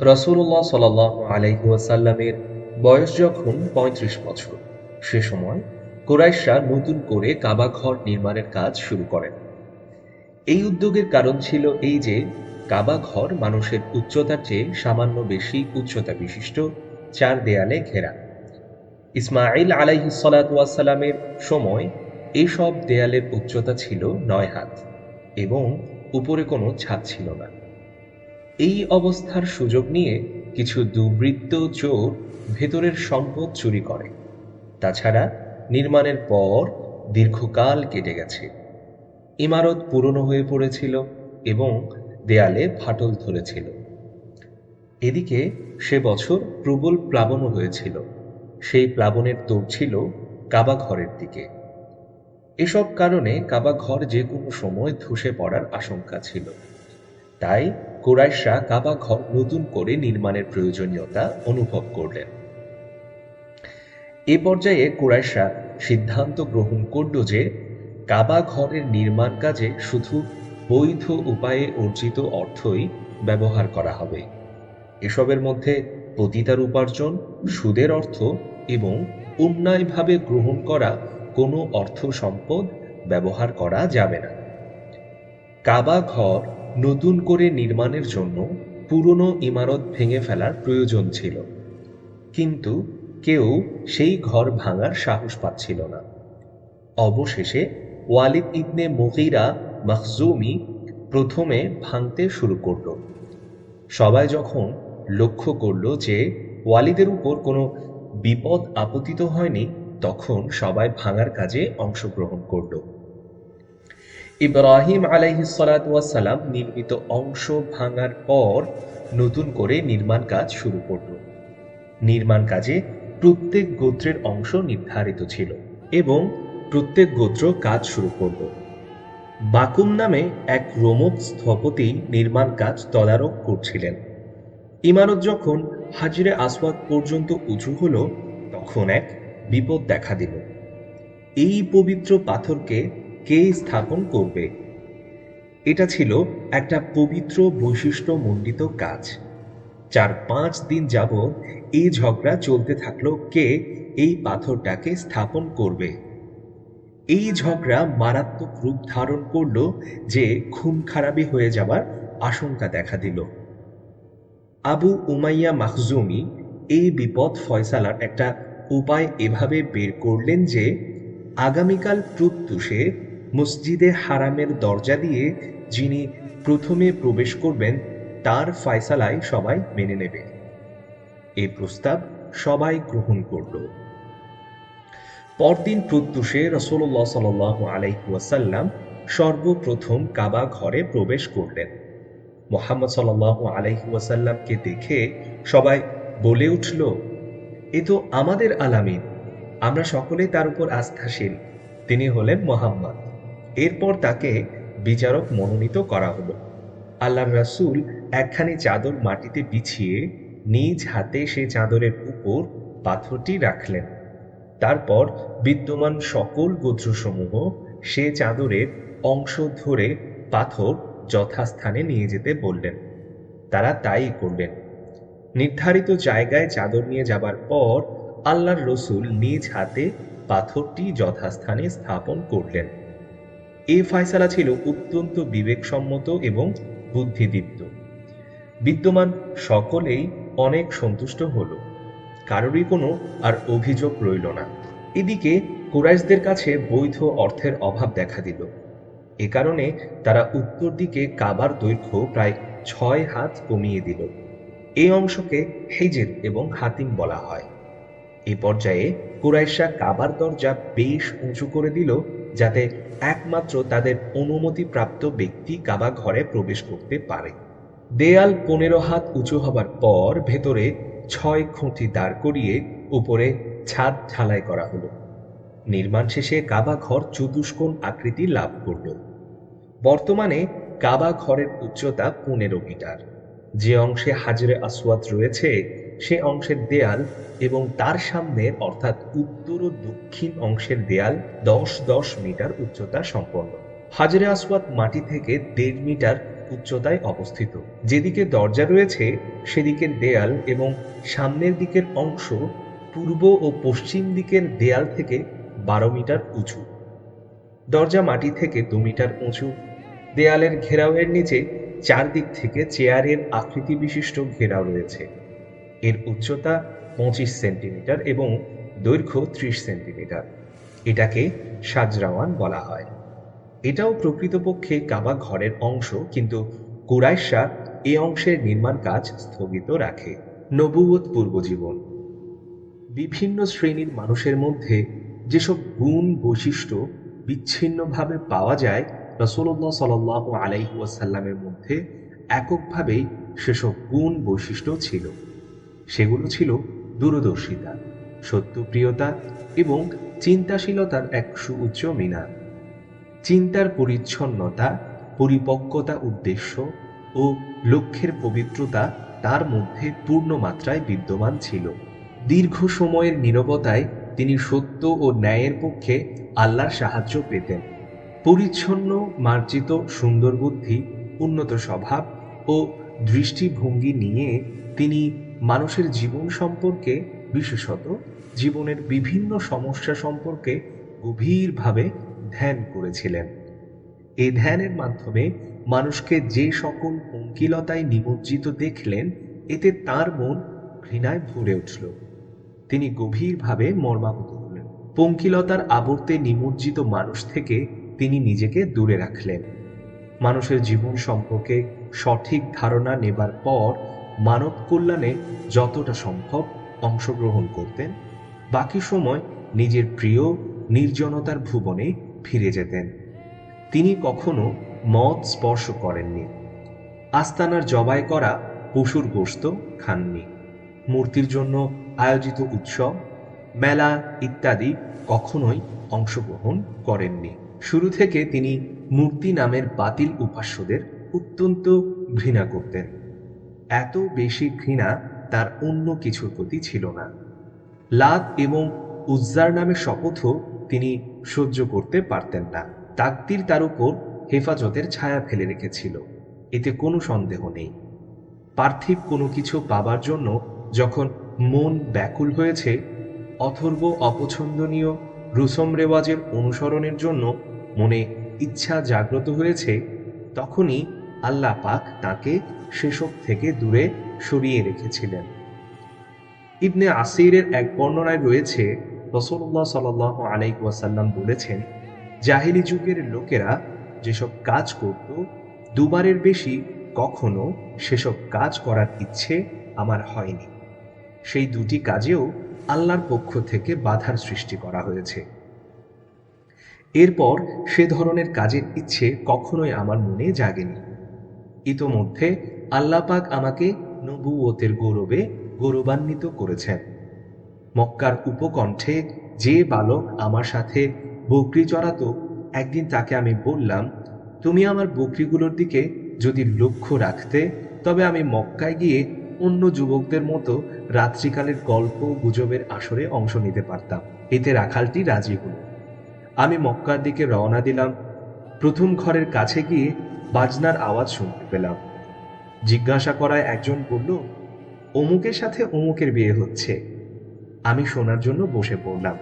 রাসূলুল্লাহ সাল্লাল্লাহু আলাইহি ওয়াসাল্লামের বয়স যখন ৩৫ বছর, সে সময় কুরাইশরা নতুন করে কাবা ঘর নির্মাণের কাজ শুরু করেন। এই উদ্যোগের কারণ ছিল এই যে কাবা ঘর মানুষের উচ্চতার চেয়ে সামান্য বেশি উচ্চতা বিশিষ্ট, চার দেয়ালে ঘেরা। ইসমাঈল আলাইহিস সালাতু ওয়াস সালামের সময় এইসব দেয়ালের উচ্চতা ছিল ৯ হাত এবং উপরে কোনো ছাদ ছিল না। এই অবস্থার সুযোগ নিয়ে কিছু দুর্বৃত্ত চোর ভেতরের সম্পদ চুরি করে। তাছাড়া নির্মাণের পর দীর্ঘকাল কেটে গেছে, ইমারত পুরনো হয়ে পড়েছিল এবং দেয়ালে ফাটল ধরেছিল। এদিকে সে বছর প্রবল প্লাবনও হয়েছিল। সেই প্লাবনের তোড় ছিল কাবা ঘরের দিকে। এসব কারণে কাবা ঘর যে কোনো সময় ধসে পড়ার আশঙ্কা ছিল। তাই কুরাইশরা কাবা ঘর নতুন করে নির্মাণের প্রয়োজনীয়তা অনুভব করলেন। এ পর্যায়ে কুরাইশরা সিদ্ধান্ত গ্রহণ করল যে কাবা ঘরের নির্মাণ কাজে শুধু বৈধ উপায়ে অর্জিত অর্থই ব্যবহার করা হবে। এসবের মধ্যে পতিতার উপার্জন, সুদের অর্থ এবং অন্যায়ভাবে গ্রহণ করা কোনো অর্থ সম্পদ ব্যবহার করা যাবে না। কাবা ঘর নতুন করে নির্মাণের জন্য পুরনো ইমারত ভেঙে ফেলার প্রয়োজন ছিল, কিন্তু কেউ সেই ঘর ভাঙার সাহস পাচ্ছিল না। অবশেষে ওয়ালিদ ইবনে মুগীরা মখজুমি প্রথমে ভাঙতে শুরু করল। সবাই যখন লক্ষ্য করল যে ওয়ালিদের উপর কোনো বিপদ আপতিত হয়নি, তখন সবাই ভাঙার কাজে অংশগ্রহণ করল। ইব্রাহিম আলাইহিস সালাতু ওয়াস সালাম নির্মিত অংশ ভাঙার পর নতুন করে নির্মাণ কাজ শুরু করল। নির্মাণ কাজে প্রত্যেক গোত্রের অংশ নির্ধারিত ছিল এবং প্রত্যেক গোত্র কাজ শুরু করল। বাকুম নামে এক রোমক স্থপতি নির্মাণ কাজ তদারক করছিলেন। ইমারত যখন হাজরে আসওয়াদ পর্যন্ত উঁচু হল, তখন এক বিপদ দেখা দিল। এই পবিত্র পাথরকে কে স্থাপন করবে? এটা ছিল একটা পবিত্র বৈশিষ্ট্যমণ্ডিত কাজ। ৪-৫ দিন যাবৎ এই ঝগড়া চলতে থাকলো, কে এই পাথরটাকে স্থাপন করবে। এই ঝগড়া মারাত্মক রূপ ধারণ করল যে খুন খারাপি হয়ে যাবার আশঙ্কা দেখা দিল। আবু উমাইয়া মাখজুমি এই বিপদ ফয়সালার একটা উপায় এভাবে বের করলেন যে আগামীকাল প্রত্যুষে মসজিদে হারামের দরজা দিয়ে যিনি প্রথমে প্রবেশ করবেন তার ফয়সালায় সবাই মেনে নেবে। এই প্রস্তাব সবাই গ্রহণ করল। পরদিন প্রত্যুষে রাসূলুল্লাহ সাল্লাল্লাহু আলাইহি ওয়াসাল্লাম সর্বপ্রথম কাবা ঘরে প্রবেশ করলেন। মুহাম্মদ সাল্লাল্লাহু আলাইহি ওয়াসাল্লামকে দেখে সবাই বলে উঠল, এ তো আমাদের আলামিন, আমরা সকলেই তার উপর আস্থাশীল। তিনি হলেন মুহাম্মদ। এরপর তাকে বিচারক মনোনীত করা হলো। আল্লাহর রাসূল একখানি চাদর মাটিতে বিছিয়ে নিজ হাতে সে চাদরের উপর পাথরটি রাখলেন। তারপর বিদ্যমান সকল গোত্রসমূহ সে চাদরের অংশ ধরে পাথর যথাস্থানে নিয়ে যেতে বললেন। তারা তাই করলেন। নির্ধারিত জায়গায় চাদর নিয়ে যাবার পর আল্লাহর রসুল নিজ হাতে পাথরটি যথাস্থানে স্থাপন করলেন। এই ফয়সালা ছিল অত্যন্ত বিবেকসম্মত এবং বুদ্ধিদীপ্ত। বিদ্যমান সকলেই অনেক সন্তুষ্ট হল, কারোরই কোনো আর অভিযোগ রইল না। এদিকে কুরাইশদের কাছে বৈধ অর্থের অভাব দেখা দিল। এ কারণে তারা উত্তর দিকে কাবার দৈর্ঘ্য প্রায় ৬ হাত কমিয়ে দিল। এই অংশকে হিজর এবং হাতিম বলা হয়। এ পর্যায়ে কুরাইশরা কাবার দরজা বেশ উঁচু করে দিল, যাতে একমাত্র তাদের অনুমতিপ্রাপ্ত ব্যক্তি কাবা ঘরে প্রবেশ করতে পারে। দেয়াল ১৫ হাত উঁচু হবার পর ভেতরে ৬ খুঁটি দাঁড় করিয়ে উপরে ছাদ ঢালাই করা হলো। নির্মাণ শেষে কাবা ঘর চতুষ্কোণ আকৃতি লাভ করল। বর্তমানে কাবা ঘরের উচ্চতা ১৫ মিটার। যে অংশে হাজরে আসওয়াদ রয়েছে সে অংশের দেয়াল এবং তার সামনের অর্থাৎ উত্তর ও দক্ষিণ অংশের দেয়াল ১০-১০ মিটার উচ্চতা সম্পন্ন। হাজরে আসওয়াদ মাটি থেকে ১.৫ মিটার উচ্চতায় অবস্থিত। যেদিকে দরজা রয়েছে সেদিকের দেয়াল এবং সামনের দিকের অংশ পূর্ব ও পশ্চিম দিকের দেয়াল থেকে 12 মিটার উঁচু। দরজা মাটি থেকে 2 মিটার উঁচু। দেয়ালের ঘেরাওয়ের নিচে চারদিক থেকে চেয়ারের আকৃতি বিশিষ্ট ঘেরাও রয়েছে। এর উচ্চতা 25 সেন্টিমিটার এবং দৈর্ঘ্য 30 সেন্টিমিটার। এটাকে সাজরাওয়ান বলা হয়। এটাও প্রকৃতপক্ষে কাবা ঘরের অংশ, কিন্তু কুরাইশরা এ অংশের নির্মাণ কাজ স্থগিত রাখে। নবুয়ত পূর্বজীবন। বিভিন্ন শ্রেণীর মানুষের মধ্যে যেসব গুণ বৈশিষ্ট্য বিচ্ছিন্নভাবে পাওয়া যায়, রাসূলুল্লাহ সাল্লাল্লাহু আলাইহি ওয়াসাল্লামের মধ্যে এককভাবেই সেসব গুণ বৈশিষ্ট্য ছিল। সেগুলো ছিল দূরদর্শিতা, সত্যপ্রিয়তা এবং চিন্তাশীলতার এক সুউচ্চ মিনার। চিন্তার পরিচ্ছন্নতা, পরিপক্কতা, উদ্দেশ্য ও লক্ষ্যের পবিত্রতা তার মধ্যে পূর্ণ মাত্রায় বিদ্যমান ছিল। দীর্ঘ সময়ের নীরবতায় তিনি সত্য ও ন্যায়ের পক্ষে আল্লাহর সাহায্য পেতেন। পরিচ্ছন্ন, মার্জিত, সুন্দর বুদ্ধি, উন্নত স্বভাব ও দৃষ্টিভঙ্গি নিয়ে তিনি মানুষের জীবন সম্পর্কে, বিশেষত জীবনের বিভিন্ন সমস্যা সম্পর্কে গভীরভাবে ধ্যান করেছিলেন। এই ধ্যানের মাধ্যমে মানুষকে যে সকল পঙ্কিলতায় নিমজ্জিত দেখলেন, এতে তার মন ঘৃণায় ভরে উঠল। তিনি গভীরভাবে মর্মাহত হলেন। পঙ্কিলতার আবর্তে নিমজ্জিত মানুষ থেকে তিনি নিজেকে দূরে রাখলেন। মানুষের জীবন সম্পর্কে সঠিক ধারণা নেবার পর মানব কল্যাণে যতটা সম্ভব অংশগ্রহণ করতেন। বাকি সময় নিজের প্রিয় নির্জনতার ভুবনে ফিরে যেতেন। তিনি কখনো মদ স্পর্শ করেননি। আস্তানার জবাই করা পশুর গোশত খাননি। মূর্তির জন্য আয়োজিত উৎসব, মেলা ইত্যাদি কখনোই অংশগ্রহণ করেননি। শুরু থেকে তিনি মূর্তি নামের বাতিল উপাস্যদের অত্যন্ত ঘৃণা করতেন। এত বেশি ঘৃণা তার অন্য কিছুর প্রতি ছিল না। লাত এবং উজ্জার নামে শপথও তিনি সহ্য করতে পারতেন না। তাকদীর তার উপর হেফাজতের ছায়া ফেলে রেখেছিল, এতে কোনো সন্দেহ নেই। পার্থিব কোনো কিছু পাবার জন্য যখন মন ব্যাকুল হয়েছে, অথর্ব অপছন্দনীয় রুসম রেওয়াজের অনুসরণের জন্য মনে ইচ্ছা জাগ্রত হয়েছে, তখনই আল্লাহ পাক তাকে সেসব থেকে দূরে সরিয়ে রেখেছিলেন। ইবনে আসিরের এক বর্ণনায় রয়েছে, রাসূলুল্লাহ সাল্লাল্লাহু আলাইহি ওয়াসাল্লাম বলেছেন, জাহেলি যুগের লোকেরা যেসব কাজ করত, দুবারের বেশি কখনো সেসব কাজ করার ইচ্ছে আমার হয়নি। সেই দুটি কাজেও আল্লাহর পক্ষ থেকে বাধার সৃষ্টি করা হয়েছে। এরপর সে ধরনের কাজের ইচ্ছে কখনোই আমার মনে জাগেনি। ইতোমধ্যে আল্লাহ পাক আমাকে নবুয়তের গৌরবে গৌরবান্বিত করেছেন। মক্কার উপকণ্ঠে যে বালক আমার সাথে বকরি চড়াতো, একদিন তাকে আমি বললাম, তুমি আমার বকরিগুলোর দিকে যদি লক্ষ্য রাখতে, তবে আমি মক্কায় গিয়ে অন্য যুবকদের মতো রাত্রিকালের গল্প গুজবের আসরে অংশ নিতে পারতাম। এতে রাখালটি রাজি হল। আমি মক্কার দিকে রওনা দিলাম। প্রথম ঘরের কাছে গিয়ে বাজনার আওয়াজ শুনতে পেলাম। জিজ্ঞাসা করায় একজন বলল, অমুকের সাথে অমুকের বিয়ে হচ্ছে। আমি শোনার জন্য বসে পড়লাম।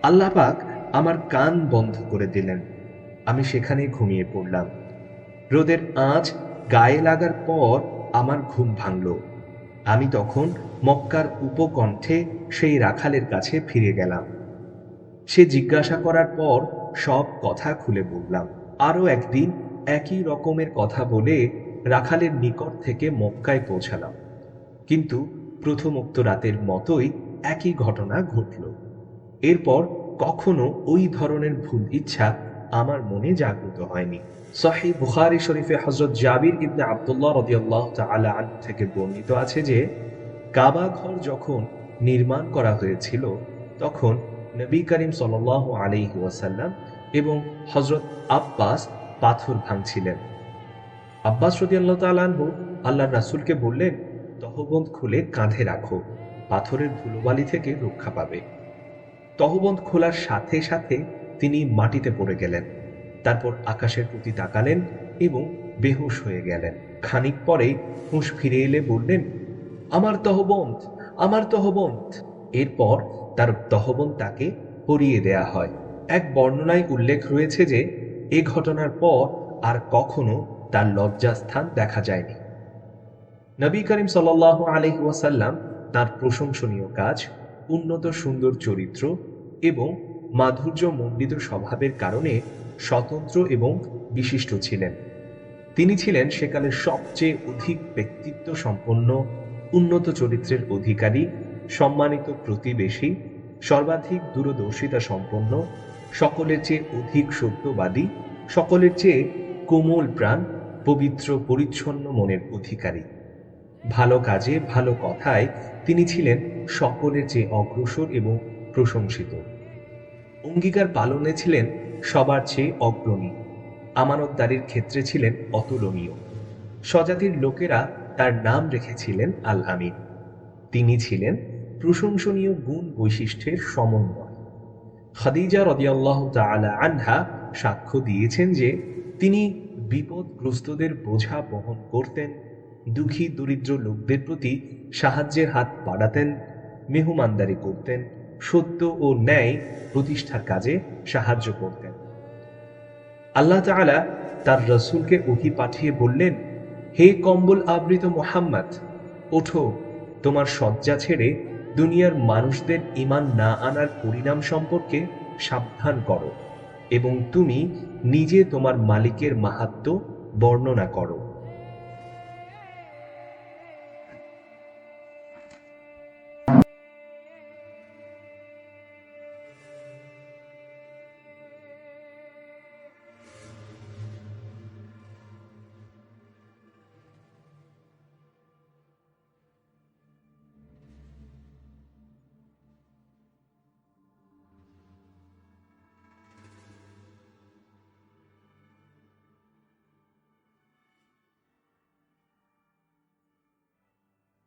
আল্লাহ পাক আমার কান বন্ধ করে দিলেন। আমি সেখানে ঘুমিয়ে পড়লাম। রোদের আঁচ গায়ে লাগার পর আমার ঘুম ভাঙল। আমি তখন মক্কার উপকণ্ঠে সেই রাখালের কাছে ফিরে গেলাম। সে জিজ্ঞাসা করার পর সব কথা খুলে বললাম। আরও একদিন একই রকমের কথা বলে রাখালের নিকট থেকে মক্কায় পৌঁছালাম, কিন্তু প্রথমোক্ত রাতের মতোই একই ঘটনা ঘটল। এরপর কখনো ওই ধরনের ভুল ইচ্ছা আমার মনে জাগ্রত হয়নি। সহিহ বুখারী শরীফে হযরত জাবির ইবনে আব্দুল্লাহ রাদিয়াল্লাহু তাআলা আনহু থেকে বর্ণিত আছে যে, কাবা ঘর যখন নির্মাণ করা হয়েছিল, তখন নবী করিম সাল্লাল্লাহু আলাইহি ওয়াসাল্লাম এবং হযরত আব্বাস পাথর ভাঙছিলেন। আব্বাস রাদিয়াল্লাহু তাআলা আনহু আল্লাহর রাসূলকে বললেন, তহবন্দ খুলে কাঁধে রাখো, পাথরের ধুলোবালি থেকে রক্ষা পাবে। তহবন্দ খোলার সাথে সাথে তিনি মাটিতে পড়ে গেলেন। তারপর আকাশের প্রতি তাকালেন এবং বেহুশ হয়ে গেলেন। খানিক পরেই হুঁশ ফিরে এলে বললেন, আমার তহবন্ত, আমার তহবন্ত। এরপর তার তহবন্ত তাকে পরিয়ে দেয়া হয়। এক বর্ণনায় উল্লেখ রয়েছে যে এ ঘটনার পর আর কখনো তার লজ্জাস্থান দেখা যায়নি। নবী করিম সাল্লাল্লাহু আলাইহি ওয়াসাল্লাম তার প্রশংসনীয় কাজ, উন্নত সুন্দর চরিত্র এবং মাধুর্য মণ্ডিত স্বভাবের কারণে স্বতন্ত্র এবং বিশিষ্ট ছিলেন। তিনি ছিলেন সেকালের সবচেয়ে অধিক ব্যক্তিত্ব সম্পন্ন, উন্নত চরিত্রের অধিকারী, সম্মানিত প্রতিবেশী, সর্বাধিক দূরদর্শিতা সম্পন্ন, সকলের চেয়ে অধিক সত্যবাদী, সকলের চেয়ে কোমল প্রাণ, পবিত্র পরিচ্ছন্ন মনের অধিকারী। ভালো কাজে ভালো কথায় তিনি ছিলেন সকলের চেয়ে অগ্রসর এবং প্রশংসিত। অঙ্গীকার পালনে ছিলেন সবার চেয়ে অগ্রণী, আমানতদারির ক্ষেত্রে ছিলেন অতুলনীয়। স্বজাতির লোকেরা তার নাম রেখেছিলেন আল আমিন। তিনি ছিলেন প্রশংসনীয় গুণ বৈশিষ্ট্যের সমন্বয়। খাদিজা রাদিয়াল্লাহু তাআলা আনহা সাক্ষ্য দিয়েছেন যে তিনি বিপদগ্রস্তদের বোঝা বহন করতেন, দুঃখী দরিদ্র লোকদের প্রতি সাহায্যের হাত বাড়াতেন, মেহমানদারি করতেন, সত্য ও ন্যায় প্রতিষ্ঠার কাজে সাহায্য করতেন। আল্লাহ তাআলা তার রসূলকে ওহী পাঠিয়ে বললেন, হে কম্বল আবৃত মুহাম্মদ, ওঠো, তোমার শয্যা ছেড়ে দুনিয়ার মানুষদের ঈমান না আনার পরিণাম সম্পর্কে সাবধান করো এবং তুমি নিজে তোমার মালিকের মাহাত্ম্য বর্ণনা করো।